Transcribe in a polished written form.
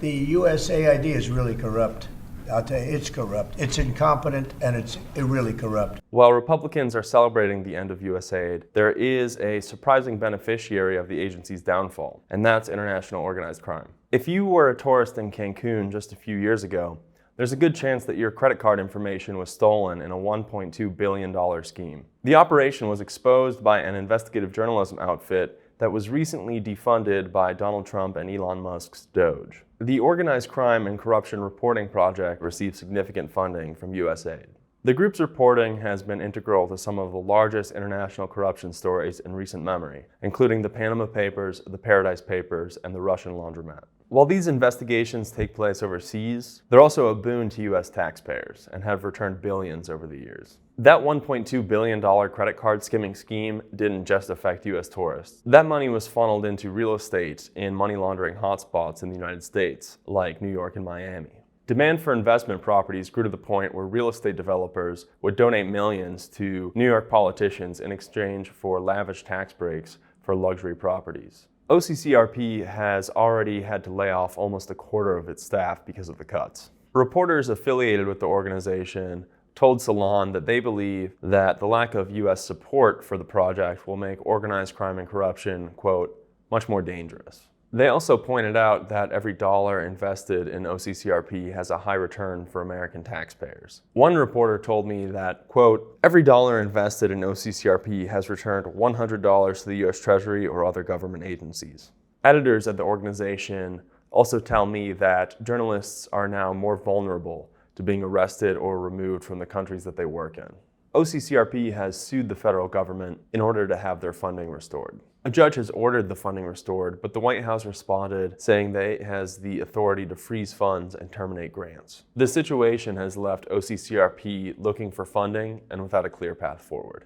The USAID is really corrupt. I'll tell you, it's corrupt. It's incompetent and it's really corrupt. While Republicans are celebrating the end of USAID, there is a surprising beneficiary of the agency's downfall, and that's international organized crime. If you were a tourist in Cancun just a few years ago, there's a good chance that your credit card information was stolen in a $1.2 billion scheme. The operation was exposed by an investigative journalism outfit that was recently defunded by Donald Trump and Elon Musk's Doge. The Organized Crime and Corruption Reporting Project received significant funding from USAID. The group's reporting has been integral to some of the largest international corruption stories in recent memory, including the Panama Papers, the Paradise Papers, and the Russian laundromat. While these investigations take place overseas, they're also a boon to US taxpayers and have returned billions over the years. That $1.2 billion credit card skimming scheme didn't just affect US tourists. That money was funneled into real estate in money laundering hotspots in the United States, like New York and Miami. Demand for investment properties grew to the point where real estate developers would donate millions to New York politicians in exchange for lavish tax breaks for luxury properties. OCCRP has already had to lay off almost a quarter of its staff because of the cuts. Reporters affiliated with the organization told Salon that they believe that the lack of US support for the project will make organized crime and corruption, quote, much more dangerous. They also pointed out that every dollar invested in OCCRP has a high return for American taxpayers. One reporter told me that, quote, every dollar invested in OCCRP has returned $100 to the US Treasury or other government agencies. Editors at the organization also tell me that journalists are now more vulnerable to being arrested or removed from the countries that they work in. OCCRP has sued the federal government in order to have their funding restored. A judge has ordered the funding restored, but the White House responded saying that it has the authority to freeze funds and terminate grants. This situation has left OCCRP looking for funding and without a clear path forward.